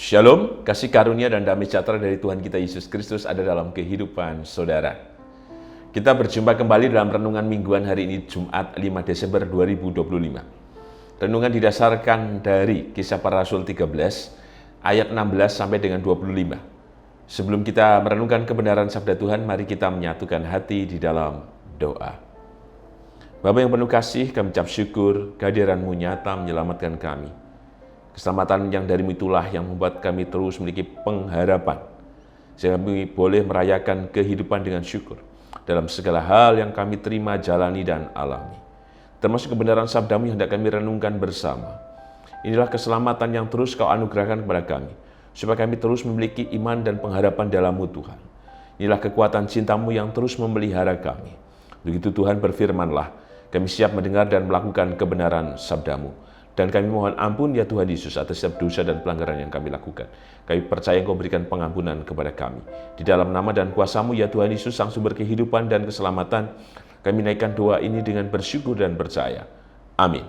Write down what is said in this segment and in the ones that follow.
Shalom, kasih karunia dan damai sejahtera dari Tuhan kita Yesus Kristus ada dalam kehidupan saudara. Kita berjumpa kembali dalam renungan mingguan hari ini Jumat 5 Desember 2025. Renungan didasarkan dari Kisah Para Rasul 13 ayat 16 sampai dengan 25. Sebelum kita merenungkan kebenaran sabda Tuhan, mari kita menyatukan hati di dalam doa. Bapa yang penuh kasih, kami ucap syukur kehadiran-Mu nyata menyelamatkan kami. Keselamatan yang darimu itulah yang membuat kami terus memiliki pengharapan, sehingga kami boleh merayakan kehidupan dengan syukur dalam segala hal yang kami terima, jalani, dan alami. Termasuk kebenaran sabdamu yang hendak kami renungkan bersama. Inilah keselamatan yang terus Kau anugerahkan kepada kami, supaya kami terus memiliki iman dan pengharapan dalam-Mu Tuhan. Inilah kekuatan cinta-Mu yang terus memelihara kami. Begitu Tuhan berfirmanlah, kami siap mendengar dan melakukan kebenaran sabda-Mu. Dan kami mohon ampun ya Tuhan Yesus atas setiap dosa dan pelanggaran yang kami lakukan. Kami percaya Engkau berikan pengampunan kepada kami. Di dalam nama dan kuasa-Mu ya Tuhan Yesus, Sang Sumber kehidupan dan keselamatan, kami naikkan doa ini dengan bersyukur dan percaya. Amin.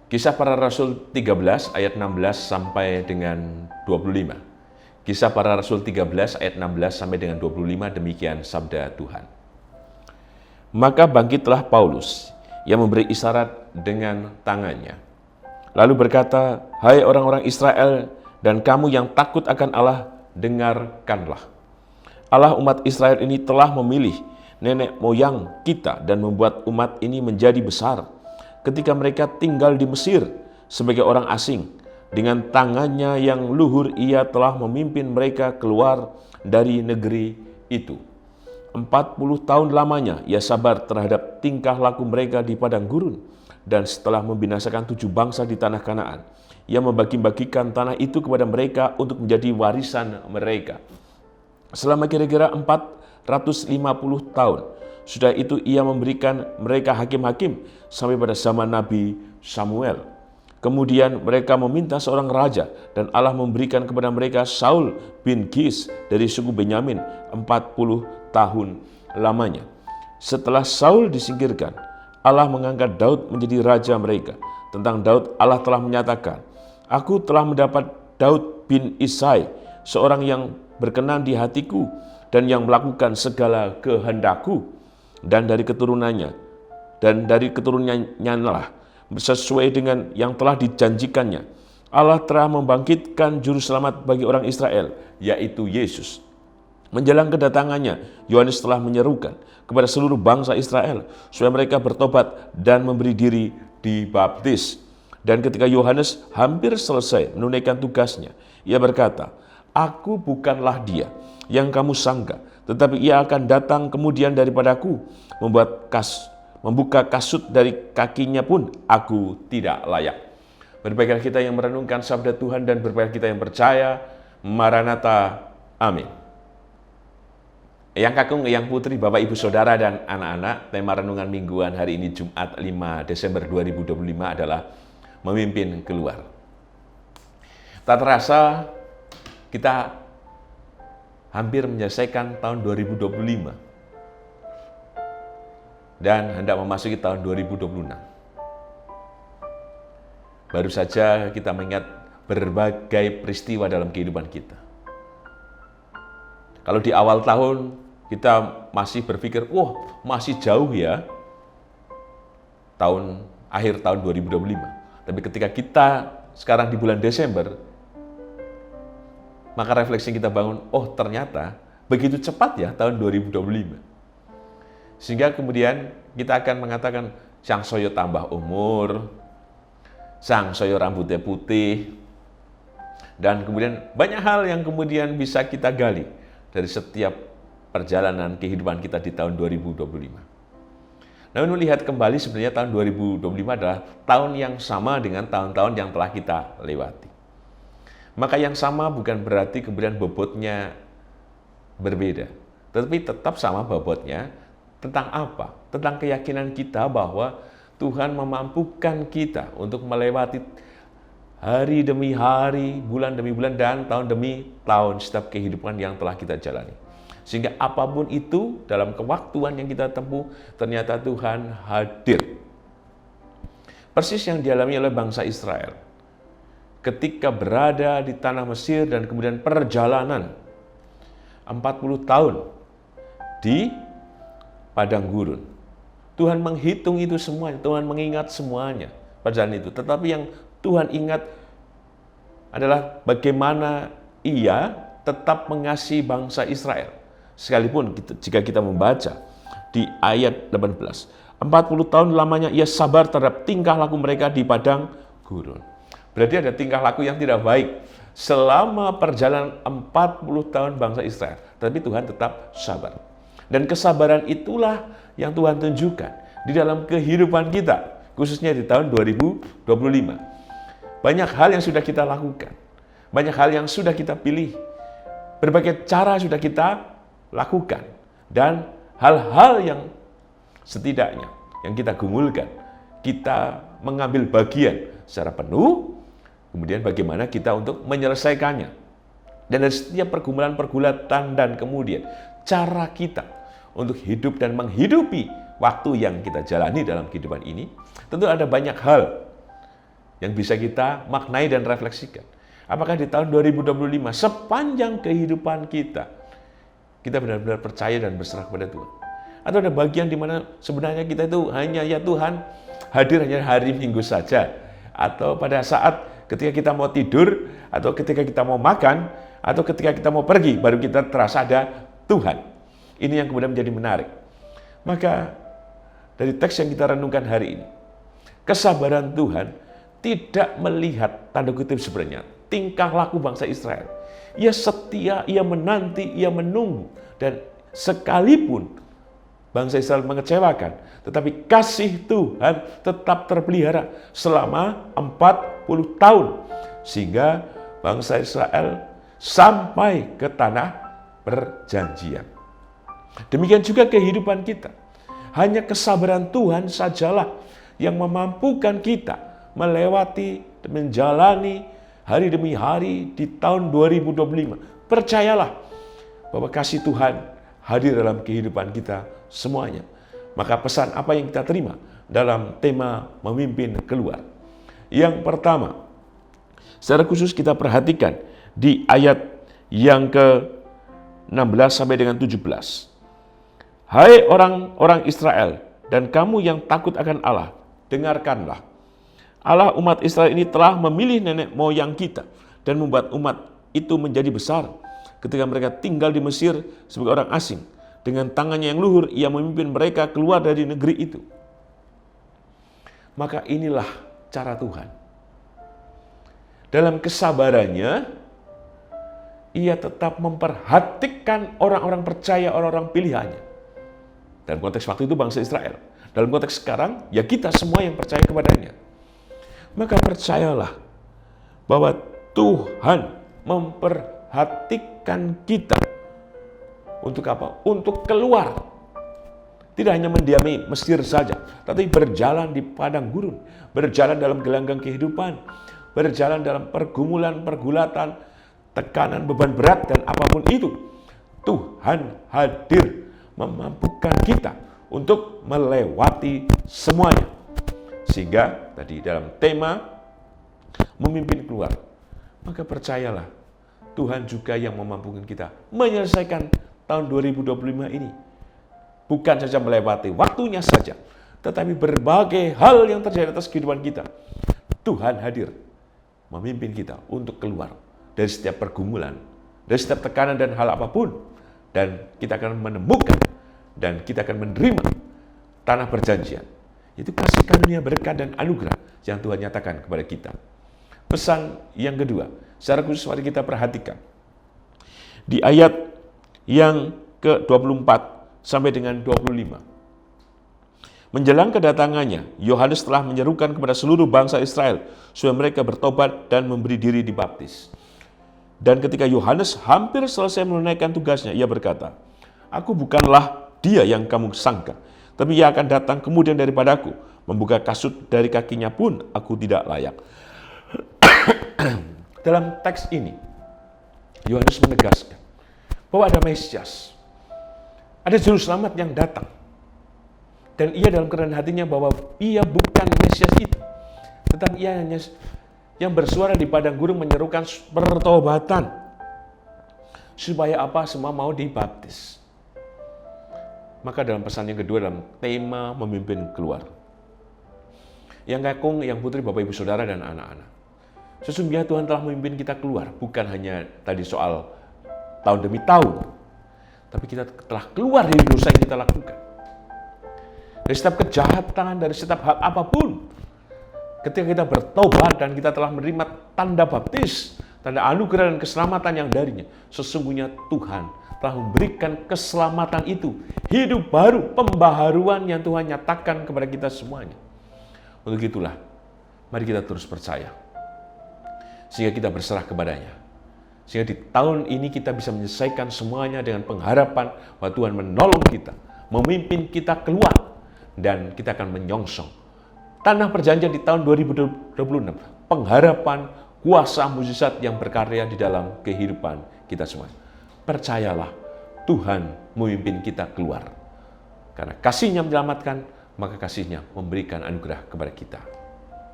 Kisah Para Rasul 13 ayat 16 sampai dengan 25. Kisah Para Rasul 13 ayat 16 sampai dengan 25, demikian sabda Tuhan. Maka bangkitlah Paulus, yang memberi isyarat dengan tangannya. Lalu berkata, hai orang-orang Israel dan kamu yang takut akan Allah, dengarkanlah. Allah umat Israel ini telah memilih nenek moyang kita dan membuat umat ini menjadi besar ketika mereka tinggal di Mesir sebagai orang asing. Dengan tangannya yang luhur ia telah memimpin mereka keluar dari negeri itu. 40 tahun lamanya ia sabar terhadap tingkah laku mereka di padang gurun, dan setelah membinasakan 7 bangsa di tanah Kanaan, ia membagi-bagikan tanah itu kepada mereka untuk menjadi warisan mereka. Selama kira-kira 450 tahun, sudah itu ia memberikan mereka hakim-hakim sampai pada zaman Nabi Samuel. Kemudian mereka meminta seorang raja, dan Allah memberikan kepada mereka Saul bin Kis dari suku Benyamin 40 tahun lamanya. Setelah Saul disingkirkan, Allah mengangkat Daud menjadi raja mereka. Tentang Daud, Allah telah menyatakan, Aku telah mendapat Daud bin Isai, seorang yang berkenan di hatiku dan yang melakukan segala kehendakku, dan dari keturunannya lah, sesuai dengan yang telah dijanjikannya, Allah telah membangkitkan juru selamat bagi orang Israel, yaitu Yesus. Menjelang kedatangannya, Yohanes telah menyerukan kepada seluruh bangsa Israel supaya mereka bertobat dan memberi diri dibaptis. Dan ketika Yohanes hampir selesai menunaikan tugasnya, ia berkata, Aku bukanlah dia yang kamu sangka, tetapi ia akan datang kemudian daripadaku, membuka kasut dari kakinya pun aku tidak layak. Berbahagialah kita yang merenungkan sabda Tuhan dan berbahagia kita yang percaya. Maranatha. Amin. Yang kakung, yang putri, Bapak, Ibu, Saudara, dan anak-anak, tema renungan mingguan hari ini Jumat 5 Desember 2025 adalah memimpin keluar. Tak terasa kita hampir menyelesaikan tahun 2025 dan hendak memasuki tahun 2026. Baru saja kita mengingat berbagai peristiwa dalam kehidupan kita. Kalau di awal tahun kita masih berpikir, masih jauh ya akhir tahun 2025. Tapi ketika kita sekarang di bulan Desember, maka refleksi kita bangun, ternyata begitu cepat ya tahun 2025. Sehingga kemudian kita akan mengatakan, sang soyo tambah umur, sang soyo rambutnya putih, dan kemudian banyak hal yang kemudian bisa kita gali dari setiap perjalanan kehidupan kita di tahun 2025. Namun melihat kembali sebenarnya tahun 2025 adalah tahun yang sama dengan tahun-tahun yang telah kita lewati. Maka yang sama bukan berarti kemudian bobotnya berbeda, tetapi tetap sama bobotnya. Tentang apa? Tentang keyakinan kita bahwa Tuhan memampukan kita untuk melewati hari demi hari, bulan demi bulan, dan tahun demi tahun setiap kehidupan yang telah kita jalani. Sehingga apapun itu dalam kewaktuan yang kita tempuh, ternyata Tuhan hadir. Persis yang dialami oleh bangsa Israel. ketika berada di tanah Mesir dan kemudian perjalanan 40 tahun di padang gurun. Tuhan menghitung itu semuanya, Tuhan mengingat semuanya pada saat itu. Tetapi yang Tuhan ingat adalah bagaimana Ia tetap mengasihi bangsa Israel. Sekalipun jika kita membaca di ayat 18, 40 tahun lamanya Ia sabar terhadap tingkah laku mereka di padang gurun. Berarti ada tingkah laku yang tidak baik selama perjalanan 40 tahun bangsa Israel. Tapi Tuhan tetap sabar. Dan kesabaran itulah yang Tuhan tunjukkan di dalam kehidupan kita, khususnya di tahun 2025. Banyak hal yang sudah kita lakukan, banyak hal yang sudah kita pilih, berbagai cara sudah kita lakukan, dan hal-hal yang setidaknya yang kita gumulkan, kita mengambil bagian secara penuh, kemudian bagaimana kita untuk menyelesaikannya. Dan dari setiap pergumulan-pergulatan dan kemudian cara kita untuk hidup dan menghidupi waktu yang kita jalani dalam kehidupan ini, tentu ada banyak hal yang bisa kita maknai dan refleksikan. Apakah di tahun 2025 sepanjang kehidupan kita benar-benar percaya dan berserah kepada Tuhan? Atau ada bagian di mana sebenarnya kita itu hanya ya Tuhan hadir hanya hari Minggu saja, atau pada saat ketika kita mau tidur, atau ketika kita mau makan, atau ketika kita mau pergi baru kita terasa ada Tuhan. Ini yang kemudian menjadi menarik. Maka dari teks yang kita renungkan hari ini, kesabaran Tuhan tidak melihat tanda kutip sebenarnya tingkah laku bangsa Israel. Ia setia, ia menanti, ia menunggu, dan sekalipun bangsa Israel mengecewakan, tetapi kasih Tuhan tetap terpelihara selama 40 tahun sehingga bangsa Israel sampai ke tanah perjanjian. Demikian juga kehidupan kita. Hanya kesabaran Tuhan sajalah yang memampukan kita melewati dan menjalani hari demi hari di tahun 2025. Percayalah bahwa kasih Tuhan hadir dalam kehidupan kita semuanya. Maka pesan apa yang kita terima dalam tema memimpin keluar? Yang pertama, secara khusus kita perhatikan di ayat yang ke-16 sampai dengan 17. Hai orang-orang Israel dan kamu yang takut akan Allah, dengarkanlah. Allah umat Israel ini telah memilih nenek moyang kita dan membuat umat itu menjadi besar. Ketika mereka tinggal di Mesir sebagai orang asing, dengan tangannya yang luhur ia memimpin mereka keluar dari negeri itu. Maka inilah cara Tuhan. Dalam kesabarannya, ia tetap memperhatikan orang-orang percaya, orang-orang pilihannya. Dalam konteks waktu itu bangsa Israel. Dalam konteks sekarang, ya kita semua yang percaya kepadanya. Maka percayalah bahwa Tuhan memperhatikan kita. Untuk apa? Untuk keluar. Tidak hanya mendiami Mesir saja, tapi berjalan di padang gurun. Berjalan dalam gelanggang kehidupan. Berjalan dalam pergumulan, pergulatan, tekanan, beban berat, dan apapun itu. Tuhan hadir memampukan kita untuk melewati semuanya. Sehingga tadi dalam tema memimpin keluar, maka percayalah Tuhan juga yang memampukan kita menyelesaikan tahun 2025 ini. Bukan saja melewati waktunya saja, tetapi berbagai hal yang terjadi atas kehidupan kita. Tuhan hadir memimpin kita untuk keluar dari setiap pergumulan, dari setiap tekanan dan hal apapun. Dan kita akan menemukan dan kita akan menerima tanah perjanjian. Itu kasih karunia, berkat dan anugerah yang Tuhan nyatakan kepada kita. Pesan yang kedua, secara khusus mari kita perhatikan. Di ayat yang ke-24 sampai dengan 25. Menjelang kedatangannya, Yohanes telah menyerukan kepada seluruh bangsa Israel supaya mereka bertobat dan memberi diri dibaptis. Dan ketika Yohanes hampir selesai menunaikan tugasnya, ia berkata, "Aku bukanlah dia yang kamu sangka, tapi ia akan datang kemudian daripadaku. Membuka kasut dari kakinya pun aku tidak layak." Dalam teks ini, Yohanes menegaskan bahwa ada Mesias, ada juru selamat yang datang. Dan ia dalam kerendahan hatinya bahwa ia bukan Mesias itu, tetapi ia hanya yang bersuara di padang gurun menyerukan pertobatan. Supaya apa? Semua mau dibaptis. Maka dalam pesan yang kedua, dalam tema memimpin keluar. Yang kakung, yang putri, Bapak Ibu Saudara dan anak-anak. Sesungguhnya Tuhan telah memimpin kita keluar. Bukan hanya tadi soal tahun demi tahun. Tapi kita telah keluar dari dosa yang kita lakukan. Dari setiap kejahatan, dari setiap hal apapun. Ketika kita bertobat dan kita telah menerima tanda baptis, tanda anugerah dan keselamatan yang darinya, sesungguhnya Tuhan telah memberikan keselamatan itu, hidup baru, pembaharuan yang Tuhan nyatakan kepada kita semuanya. Untuk itulah, mari kita terus percaya, sehingga kita berserah kepadanya. Sehingga di tahun ini kita bisa menyelesaikan semuanya dengan pengharapan bahwa Tuhan menolong kita, memimpin kita keluar, dan kita akan menyongsong tanah perjanjian di tahun 2026, pengharapan, kuasa mujizat yang berkarya di dalam kehidupan kita semua. Percayalah, Tuhan memimpin kita keluar. Karena kasih-Nya menyelamatkan, maka kasih-Nya memberikan anugerah kepada kita.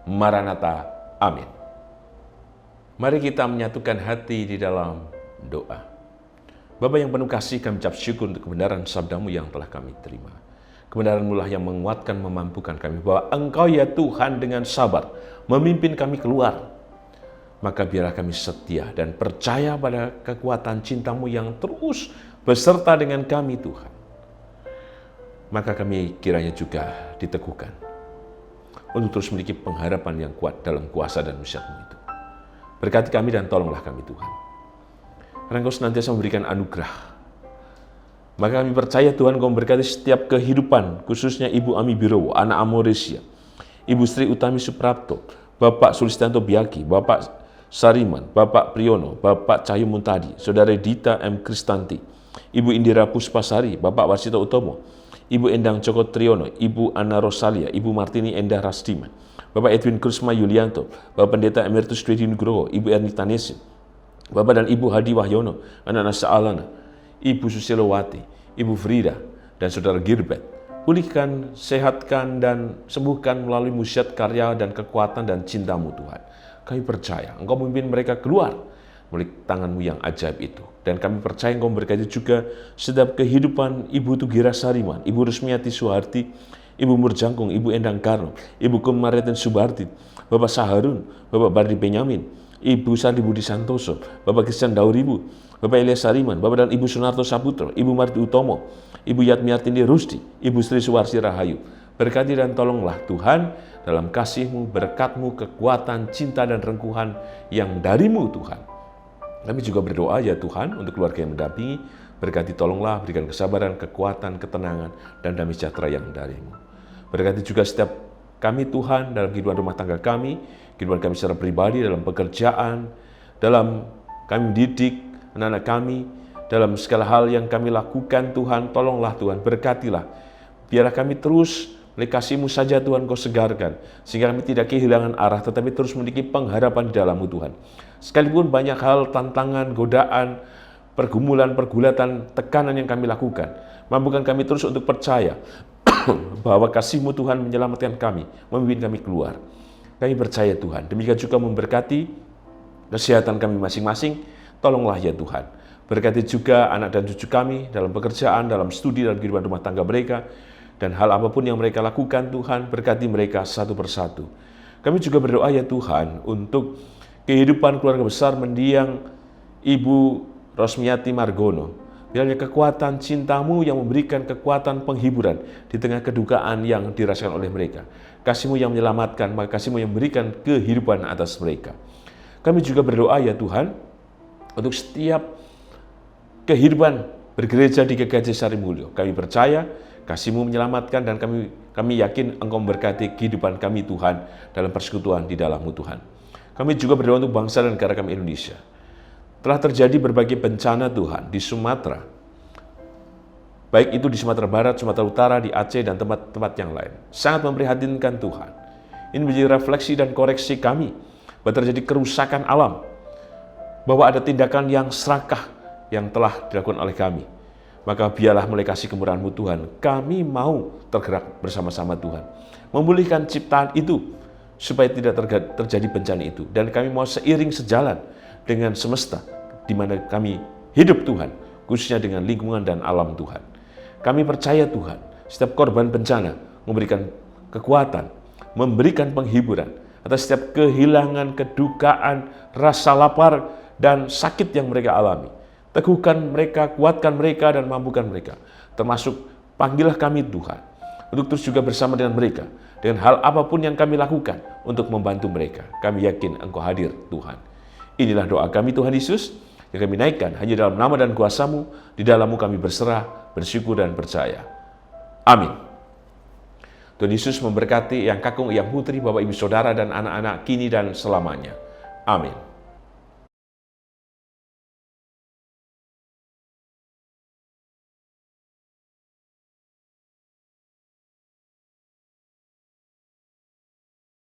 Maranatha, amin. Mari kita menyatukan hati di dalam doa. Bapa yang penuh kasih, kami ucap syukur untuk kebenaran sabda-Mu yang telah kami terima. Kebenaran-Mu lah yang menguatkan, memampukan kami, bahwa Engkau ya Tuhan dengan sabar memimpin kami keluar. Maka biarlah kami setia dan percaya pada kekuatan cinta-Mu yang terus beserta dengan kami Tuhan. Maka kami kiranya juga diteguhkan untuk terus memiliki pengharapan yang kuat dalam kuasa dan mujizat-Mu itu. Berkati kami dan tolonglah kami Tuhan. Karena Engkau senantiasa memberikan anugerah. Maka kami percaya Tuhan Engkau memberkati setiap kehidupan, khususnya Ibu Ami Birowo, anak Amoresia, Ibu Sri Utami Suprapto, Bapak Sulistianto Biaki, Bapak Sariman, Bapak Priyono, Bapak Cahyo Muntadi, Saudara Dita M. Kristanti, Ibu Indira Puspasari, Bapak Warsito Utomo, Ibu Endang Joko Triyono, Ibu Anna Rosalia, Ibu Martini Endah Rasdiman, Bapak Edwin Krusma Yulianto, Bapak Pendeta Emeritus Dwi Nugroho, Ibu Ernita Nesin, Bapak dan Ibu Hadi Wahyono, anak-anak Saalana, Ibu Susilowati, Ibu Frida, dan Saudara Girbet. Pulihkan, sehatkan, dan sembuhkan melalui mujizat karya dan kekuatan dan cinta-Mu Tuhan. Kami percaya Engkau memimpin mereka keluar melalui tangan-Mu yang ajaib itu. Dan kami percaya Engkau memberkati juga setiap kehidupan Ibu Tugira Sariman, Ibu Rusmiati Suharti, Ibu Murjangkung, Ibu Endang Karno, Ibu Kumaritin Subarti, Bapak Saharun, Bapak Bardi Benyamin, Ibu Sandi Budi Santoso, Bapak Christian Dauribu, Bapak Elias Sariman, Bapak dan Ibu Sunarto Saputro, Ibu Marti Utomo, Ibu Yatmiartini Rusdi, Ibu Sri Suwarsi Rahayu. Berkati dan tolonglah Tuhan dalam kasih-Mu, berkat-Mu, kekuatan, cinta dan rengkuhan yang dari-Mu Tuhan. Kami juga berdoa ya Tuhan untuk keluarga yang mendampingi, berkati tolonglah, berikan kesabaran, kekuatan, ketenangan, dan damai sejahtera yang dari-Mu. Berkati juga setiap kami Tuhan dalam kehidupan rumah tangga kami, kehidupan kami secara pribadi, dalam pekerjaan, dalam kami mendidik anak-anak kami, dalam segala hal yang kami lakukan Tuhan, tolonglah Tuhan, berkatilah. Biarlah kami terus oleh kasih-Mu saja Tuhan Kau segarkan, sehingga kami tidak kehilangan arah, tetapi terus memiliki pengharapan di dalam-Mu Tuhan. Sekalipun banyak hal, tantangan, godaan, pergumulan, pergulatan, tekanan yang kami lakukan, mampukan kami terus untuk percaya bahwa kasih-Mu Tuhan menyelamatkan kami, memimpin kami keluar. Kami percaya Tuhan, demikian juga memberkati kesehatan kami masing-masing, tolonglah ya Tuhan. Berkati juga anak dan cucu kami dalam pekerjaan, dalam studi, dalam kehidupan rumah tangga mereka, dan hal apapun yang mereka lakukan Tuhan, berkati mereka satu persatu. Kami juga berdoa ya Tuhan untuk kehidupan keluarga besar mendiang Ibu Rosmiati Margono. Biarlah kekuatan cinta-Mu yang memberikan kekuatan penghiburan di tengah kedukaan yang dirasakan oleh mereka. Kasih-Mu yang menyelamatkan, maka kasih-Mu yang memberikan kehidupan atas mereka. Kami juga berdoa ya Tuhan untuk setiap kehidupan bergereja di GKJ Sarimulyo. Kami percaya kasih-Mu menyelamatkan dan kami yakin Engkau memberkati kehidupan kami Tuhan dalam persekutuan di dalam-Mu Tuhan. Kami juga berdoa untuk bangsa dan negara kami Indonesia. Telah terjadi berbagai bencana Tuhan di Sumatera, baik itu di Sumatera Barat, Sumatera Utara, di Aceh, dan tempat-tempat yang lain. Sangat memprihatinkan Tuhan. Ini menjadi refleksi dan koreksi kami bahwa terjadi kerusakan alam, bahwa ada tindakan yang serakah yang telah dilakukan oleh kami. Maka biarlah mulai kasih kemurahan-Mu Tuhan, kami mau tergerak bersama-sama Tuhan, memulihkan ciptaan itu, supaya tidak terjadi bencana itu. Dan kami mau seiring sejalan dengan semesta, di mana kami hidup Tuhan, khususnya dengan lingkungan dan alam Tuhan. Kami percaya Tuhan, setiap korban bencana memberikan kekuatan, memberikan penghiburan atas setiap kehilangan, kedukaan, rasa lapar, dan sakit yang mereka alami. Teguhkan mereka, kuatkan mereka, dan mampukan mereka. Termasuk panggillah kami Tuhan, untuk terus juga bersama dengan mereka, dengan hal apapun yang kami lakukan untuk membantu mereka. Kami yakin Engkau hadir, Tuhan. Inilah doa kami, Tuhan Yesus, yang kami naikkan hanya dalam nama dan kuasa-Mu. Di dalam-Mu kami berserah, bersyukur, dan percaya. Amin. Tuhan Yesus memberkati yang kakung, yang putri, Bapak Ibu Saudara, dan anak-anak kini dan selamanya. Amin.